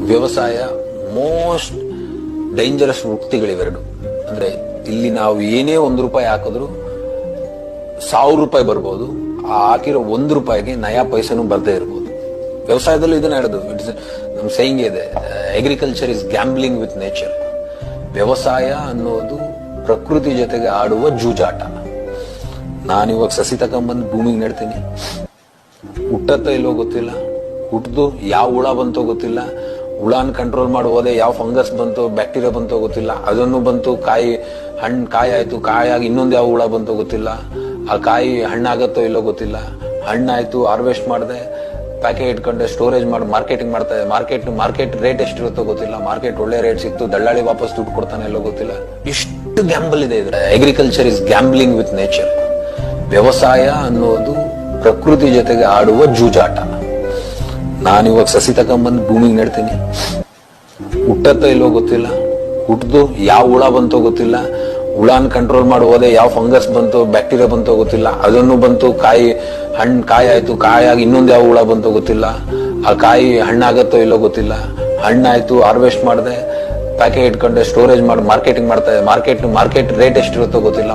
ವ್ಯವಸಾಯ most dangerous ವೃತ್ತಿಗಳಿವೆರಡು. ಅಂದ್ರೆ ಇಲ್ಲಿ ನಾವು ಏನೇ ₹1 ಹಾಕಿದ್ರು ₹1000 ಬರ್ಬೋದು, ಆ ಹಾಕಿರೋ ₹1ಗೆ ನಯಾ ಪೈಸೆನೂ ಬರ್ದೇ ಇರ್ಬೋದು. ವ್ಯವಸಾಯದಲ್ಲೂ ಇದನ್ನ ಹೇಳೋದು, ನಮ್ ಸೈಂಗ್ ಇದೆ, agriculture is gambling with nature. ವ್ಯವಸಾಯ ಅನ್ನೋದು ಪ್ರಕೃತಿ ಜೊತೆಗೆ ಆಡುವ ಜೂಜಾಟ. ನಾನಿವಾಗ ಸಸಿ ತಕೊಂಡ್ಬಂದು ಭೂಮಿಗೆ ನೆಡ್ತೀನಿ, ಹುಟ್ಟತ್ತೋ ಇಲ್ಲೋ ಗೊತ್ತಿಲ್ಲ, ಹುಟ್ಟದು ಯಾವ ಹುಳ ಬಂತೋ ಗೊತ್ತಿಲ್ಲ, ಹುಳಾನ್ ಕಂಟ್ರೋಲ್ ಮಾಡಿ ಹೋದೆ ಯಾವ ಫಂಗಸ್ ಬಂತು ಬ್ಯಾಕ್ಟೀರಿಯಾ ಬಂತೋ ಗೊತ್ತಿಲ್ಲ, ಅದನ್ನು ಬಂತು ಕಾಯಿ ಆಯ್ತು, ಕಾಯಾಗಿ ಇನ್ನೊಂದು ಯಾವ ಹುಳ ಬಂತೋ ಗೊತ್ತಿಲ್ಲ, ಆ ಕಾಯಿ ಹಣ್ಣಾಗತ್ತೋ ಇಲ್ಲೋ ಗೊತ್ತಿಲ್ಲ, ಹಣ್ಣಾಯ್ತು ಹಾರ್ವೆಸ್ಟ್ ಮಾಡಿದೆ, ಪ್ಯಾಕೆಟ್ ಇಟ್ಕೊಂಡೆ ಸ್ಟೋರೇಜ್ ಮಾಡಿ ಮಾರ್ಕೆಟಿಂಗ್ ಮಾಡ್ತಾ ಇದೆ, ಮಾರ್ಕೆಟ್ ರೇಟ್ ಎಷ್ಟಿರುತ್ತೋ ಗೊತ್ತಿಲ್ಲ, ಮಾರ್ಕೆಟ್ ಒಳ್ಳೆ ರೇಟ್ ಸಿಕ್ತು, ದಳ್ಳಾಳಿ ವಾಪಸ್ ದುಡ್ಡು ಕೊಡ್ತಾನೆ ಎಲ್ಲೋ ಗೊತ್ತಿಲ್ಲ. ಇಷ್ಟು ಗ್ಯಾಂಬಲ್ ಇದೆ ಇದ್ರೆ. Agriculture is gambling with nature. ವ್ಯವಸಾಯ ಅನ್ನೋದು ಪ್ರಕೃತಿ ಜೊತೆಗೆ ಆಡುವ ಜೂಜಾಟ. ನಾನಿವಾಗ ಸಸಿ ತಕೊಂಡ್ಬಂದು ಭೂಮಿಗೆ ನೆಡ್ತೀನಿ, ಹುಟ್ಟತ್ತೋ ಇಲ್ಲೋ ಗೊತ್ತಿಲ್ಲ, ಹುಟ್ಟದು ಯಾವ ಹುಳ ಬಂತೋ ಗೊತ್ತಿಲ್ಲ, ಹುಳಾನ್ ಕಂಟ್ರೋಲ್ ಮಾಡಿ ಹೋದೆ ಯಾವ ಫಂಗಸ್ ಬಂತು ಬ್ಯಾಕ್ಟೀರಿಯಾ ಬಂತೋ ಗೊತ್ತಿಲ್ಲ, ಅದನ್ನು ಬಂತು ಕಾಯಿ ಆಯ್ತು, ಕಾಯಾಗಿ ಇನ್ನೊಂದು ಯಾವ ಹುಳ ಬಂತೋ ಗೊತ್ತಿಲ್ಲ, ಆ ಕಾಯಿ ಹಣ್ಣಾಗತ್ತೋ ಇಲ್ಲೋ ಗೊತ್ತಿಲ್ಲ, ಹಣ್ಣಾಯ್ತು ಹಾರ್ವೆಸ್ಟ್ ಮಾಡಿದೆ, ಪ್ಯಾಕೆಟ್ ಇಟ್ಕೊಂಡೆ ಸ್ಟೋರೇಜ್ ಮಾಡಿ ಮಾರ್ಕೆಟಿಂಗ್ ಮಾಡ್ತಾ ಇದೆ, ಮಾರ್ಕೆಟ್ ರೇಟ್ ಎಷ್ಟಿರುತ್ತೋ ಗೊತ್ತಿಲ್ಲ.